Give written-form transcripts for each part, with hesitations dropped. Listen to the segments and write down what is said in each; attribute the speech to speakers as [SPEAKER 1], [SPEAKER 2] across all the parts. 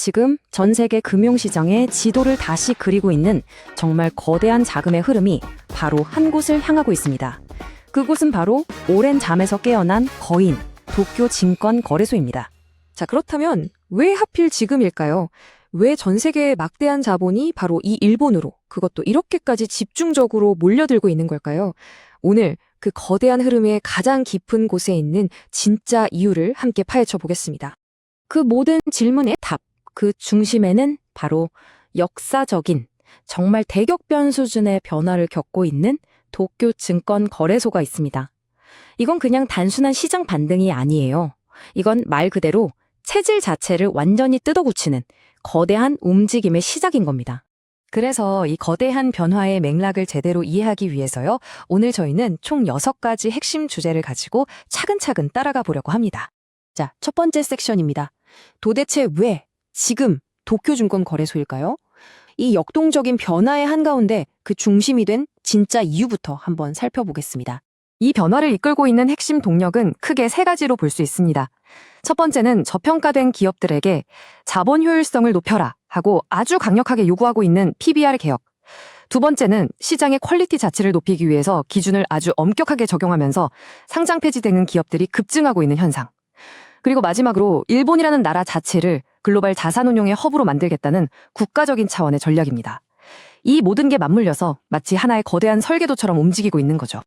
[SPEAKER 1] 지금 전 세계 금융시장의 지도를 다시 그리고 있는 정말 거대한 자금의 흐름이 바로 한 곳을 향하고 있습니다. 그곳은 바로 오랜 잠에서 깨어난 거인, 도쿄 증권거래소입니다.
[SPEAKER 2] 자, 그렇다면 왜 하필 지금일까요? 왜 전 세계의 막대한 자본이 바로 이 일본으로, 그것도 이렇게까지 집중적으로 몰려들고 있는 걸까요? 오늘 그 거대한 흐름의 가장 깊은 곳에 있는 진짜 이유를 함께 파헤쳐 보겠습니다.
[SPEAKER 1] 그 모든 질문의 답, 그 중심에는 바로 역사적인, 정말 대격변 수준의 변화를 겪고 있는 도쿄 증권거래소가 있습니다. 이건 그냥 단순한 시장 반등이 아니에요. 이건 말 그대로 체질 자체를 완전히 뜯어고치는 거대한 움직임의 시작인 겁니다. 그래서 이 거대한 변화의 맥락을 제대로 이해하기 위해서요, 오늘 저희는 총 6가지 핵심 주제를 가지고 차근차근 따라가 보려고 합니다. 자, 첫 번째 섹션입니다. 도대체 왜 지금 도쿄증권거래소일까요? 이 역동적인 변화의 한가운데 그 중심이 된 진짜 이유부터 한번 살펴보겠습니다. 이 변화를 이끌고 있는 핵심 동력은 크게 3가지로 볼 수 있습니다. 첫 번째는 저평가된 기업들에게 자본 효율성을 높여라 하고 아주 강력하게 요구하고 있는 PBR 개혁. 두 번째는 시장의 퀄리티 자체를 높이기 위해서 기준을 아주 엄격하게 적용하면서 상장 폐지되는 기업들이 급증하고 있는 현상. 그리고 마지막으로 일본이라는 나라 자체를 글로벌 자산운용의 허브로 만들겠다는 국가적인 차원의 전략입니다. 이 모든 게 맞물려서 마치 하나의 거대한 설계도처럼 움직이고 있는 거죠.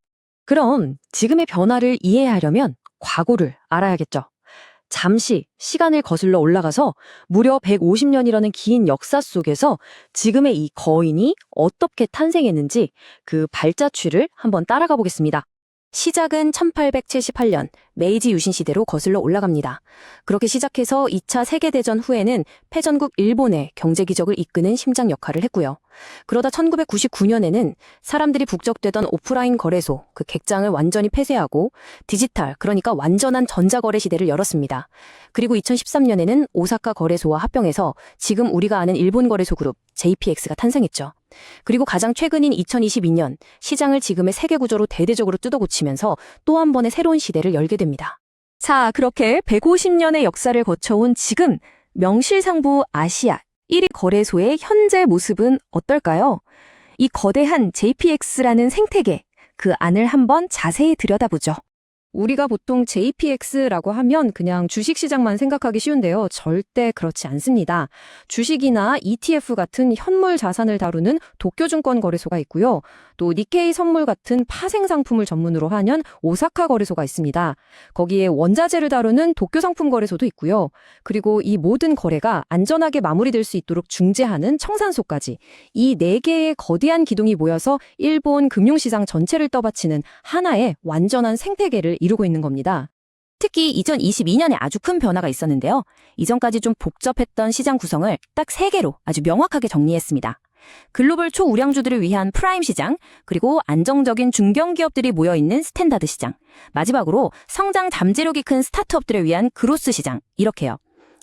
[SPEAKER 1] 그럼 지금의 변화를 이해하려면 과거를 알아야겠죠. 잠시 시간을 거슬러 올라가서 무려 150년이라는 긴 역사 속에서 지금의 이 거인이 어떻게 탄생했는지 그 발자취를 한번 따라가 보겠습니다. 시작은 1878년 메이지 유신 시대로 거슬러 올라갑니다. 그렇게 시작해서 2차 세계대전 후에는 패전국 일본의 경제 기적을 이끄는 심장 역할을 했고요. 그러다 1999년에는 사람들이 북적대던 오프라인 거래소, 그 객장을 완전히 폐쇄하고 디지털, 그러니까 완전한 전자거래 시대를 열었습니다. 그리고 2013년에는 오사카 거래소와 합병해서 지금 우리가 아는 일본 거래소 그룹 JPX가 탄생했죠. 그리고 가장 최근인 2022년 시장을 지금의 세계 구조로 대대적으로 뜯어고치면서 또 한 번의 새로운 시대를 열게 됩니다. 자, 그렇게 150년의 역사를 거쳐온 지금 명실상부 아시아 1위 거래소의 현재 모습은 어떨까요? 이 거대한 JPX라는 생태계, 그 안을 한번 자세히 들여다보죠. 우리가 보통 JPX라고 하면 그냥 주식시장만 생각하기 쉬운데요. 절대 그렇지 않습니다. 주식이나 ETF 같은 현물 자산을 다루는 도쿄증권거래소가 있고요. 또 니케이 선물 같은 파생상품을 전문으로 하는 오사카 거래소가 있습니다. 거기에 원자재를 다루는 도쿄상품거래소도 있고요. 그리고 이 모든 거래가 안전하게 마무리될 수 있도록 중재하는 청산소까지 이 4개의 거대한 기둥이 모여서 일본 금융시장 전체를 떠받치는 하나의 완전한 생태계를 이루고 있는 겁니다. 특히 2022년에 아주 큰 변화가 있었는데요. 이전까지 좀 복잡했던 시장 구성을 딱 3개로 아주 명확하게 정리했습니다. 글로벌 초우량주들을 위한 프라임 시장, 그리고 안정적인 중견기업들이 모여있는 스탠다드 시장, 마지막으로 성장 잠재력이 큰 스타트업들을 위한 그로스 시장, 이렇게요.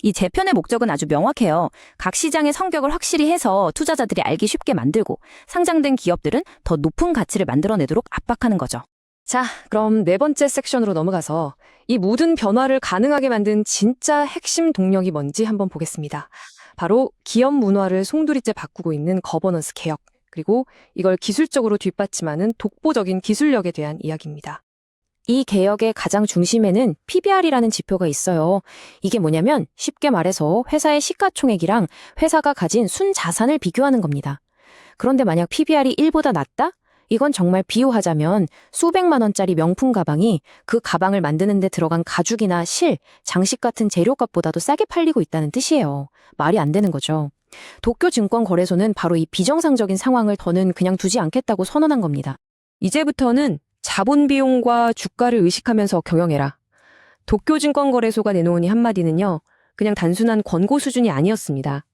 [SPEAKER 1] 이 재편의 목적은 아주 명확해요. 각 시장의 성격을 확실히 해서 투자자들이 알기 쉽게 만들고 상장된 기업들은 더 높은 가치를 만들어내도록 압박하는 거죠. 자, 그럼 4번째 섹션으로 넘어가서 이 모든 변화를 가능하게 만든 진짜 핵심 동력이 뭔지 한번 보겠습니다. 바로 기업 문화를 송두리째 바꾸고 있는 거버넌스 개혁, 그리고 이걸 기술적으로 뒷받침하는 독보적인 기술력에 대한 이야기입니다. 이 개혁의 가장 중심에는 PBR이라는 지표가 있어요. 이게 뭐냐면 쉽게 말해서 회사의 시가총액이랑 회사가 가진 순자산을 비교하는 겁니다. 그런데 만약 PBR이 1보다 낮다? 이건 정말 비유하자면 수백만 원짜리 명품 가방이 그 가방을 만드는 데 들어간 가죽이나 실, 장식 같은 재료값보다도 싸게 팔리고 있다는 뜻이에요. 말이 안 되는 거죠. 도쿄증권거래소는 바로 이 비정상적인 상황을 더는 그냥 두지 않겠다고 선언한 겁니다. 이제부터는 자본 비용과 주가를 의식하면서 경영해라. 도쿄증권거래소가 내놓은 이 한마디는요, 그냥 단순한 권고 수준이 아니었습니다.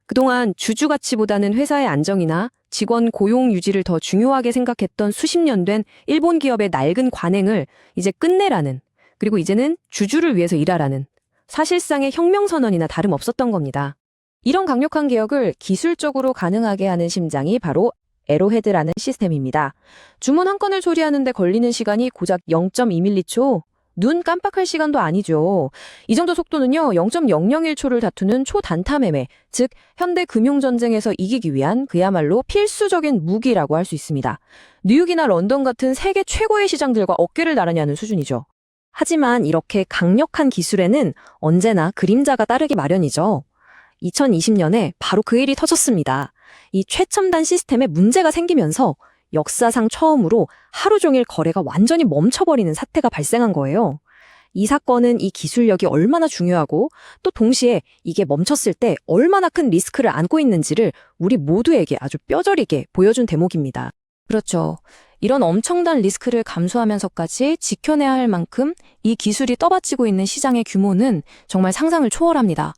[SPEAKER 1] 그동안 주주 가치보다는 회사의 안정이나 직원 고용 유지를 더 중요하게 생각했던 수십 년 된 일본 기업의 낡은 관행을 이제 끝내라는, 그리고 이제는 주주를 위해서 일하라는 사실상의 혁명선언이나 다름없었던 겁니다. 이런 강력한 개혁을 기술적으로 가능하게 하는 심장이 바로 에로헤드라는 시스템입니다. 주문 한 건을 처리하는데 걸리는 시간이 고작 0.2밀리초,
[SPEAKER 2] 눈 깜빡할 시간도 아니죠. 이 정도 속도는요, 0.001초를 다투는 초단타 매매, 즉 현대 금융전쟁에서 이기기 위한 그야말로 필수적인 무기라고 할 수 있습니다. 뉴욕이나 런던 같은 세계 최고의 시장들과 어깨를 나란히 하는 수준이죠. 하지만 이렇게 강력한 기술에는 언제나 그림자가 따르기 마련이죠. 2020년에 바로 그 일이 터졌습니다. 이 최첨단 시스템에 문제가 생기면서 역사상 처음으로 하루 종일 거래가 완전히 멈춰버리는 사태가 발생한 거예요. 이 사건은 이 기술력이 얼마나 중요하고 또 동시에 이게 멈췄을 때 얼마나 큰 리스크를 안고 있는지를 우리 모두에게 아주 뼈저리게 보여준 대목입니다. 그렇죠. 이런 엄청난 리스크를 감수하면서까지 지켜내야 할 만큼 이 기술이 떠받치고 있는 시장의 규모는 정말 상상을 초월합니다.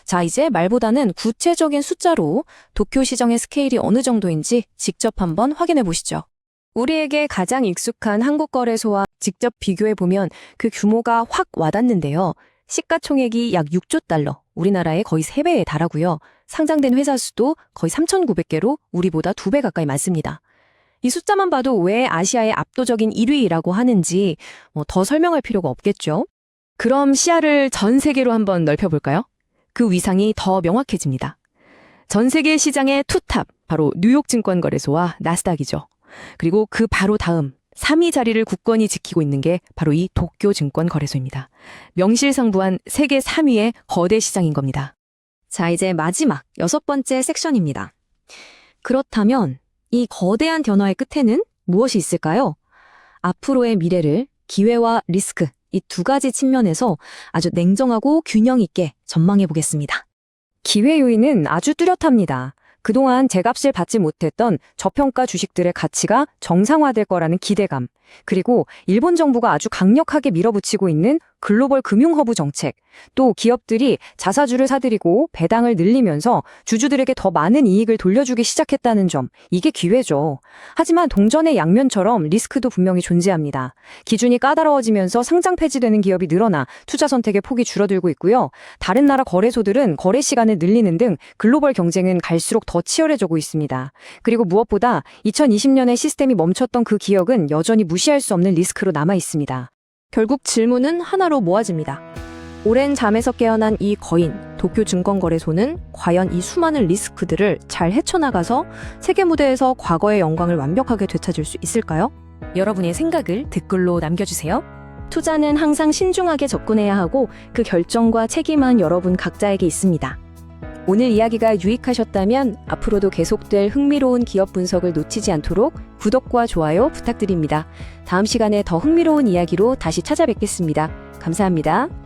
[SPEAKER 2] 자, 이제 말보다는 구체적인 숫자로 도쿄 시장의 스케일이 어느 정도인지 직접 한번 확인해 보시죠. 우리에게 가장 익숙한 한국거래소와 직접 비교해보면 그 규모가 확 와닿는데요. 시가총액이 약 6조 달러, 우리나라의 거의 3배에 달하고요. 상장된 회사 수도 거의 3,900개로 우리보다 2배 가까이 많습니다. 이 숫자만 봐도 왜 아시아의 압도적인 1위라고 하는지 더 설명할 필요가 없겠죠? 그럼 시야를 전 세계로 한번 넓혀볼까요? 그 위상이 더 명확해집니다. 전 세계 시장의 투탑, 바로 뉴욕 증권거래소와 나스닥이죠. 그리고 그 바로 다음 3위 자리를 굳건히 지키고 있는 게 바로 이 도쿄 증권거래소입니다. 명실상부한 세계 3위의 거대 시장인 겁니다. 자, 이제 마지막 6번째 섹션입니다. 그렇다면 이 거대한 변화의 끝에는 무엇이 있을까요? 앞으로의 미래를 기회와 리스크, 이 두 가지 측면에서 아주 냉정하고 균형 있게 전망해 보겠습니다. 기회 요인은 아주 뚜렷합니다. 그동안 제값을 받지 못했던 저평가 주식들의 가치가 정상화될 거라는 기대감, 그리고 일본 정부가 아주 강력하게 밀어붙이고 있는 글로벌 금융허브 정책, 또 기업들이 자사주를 사들이고 배당을 늘리면서 주주들에게 더 많은 이익을 돌려주기 시작했다는 점, 이게 기회죠. 하지만 동전의 양면처럼 리스크도 분명히 존재합니다. 기준이 까다로워지면서 상장 폐지되는 기업이 늘어나 투자 선택의 폭이 줄어들고 있고요. 다른 나라 거래소들은 거래 시간을 늘리는 등 글로벌 경쟁은 갈수록 더 치열해지고 있습니다. 그리고 무엇보다 2020년에 시스템이 멈췄던 그 기억은 여전히 무시할 수 없는 리스크로 남아 있습니다. 결국 질문은 하나로 모아집니다. 오랜 잠에서 깨어난 이 거인, 도쿄 증권거래소는 과연 이 수많은 리스크들을 잘 헤쳐나가서 세계 무대에서 과거의 영광을 완벽하게 되찾을 수 있을까요? 여러분의 생각을 댓글로 남겨주세요. 투자는 항상 신중하게 접근해야 하고 그 결정과 책임은 여러분 각자에게 있습니다. 오늘 이야기가 유익하셨다면 앞으로도 계속될 흥미로운 기업 분석을 놓치지 않도록 구독과 좋아요 부탁드립니다. 다음 시간에 더 흥미로운 이야기로 다시 찾아뵙겠습니다. 감사합니다.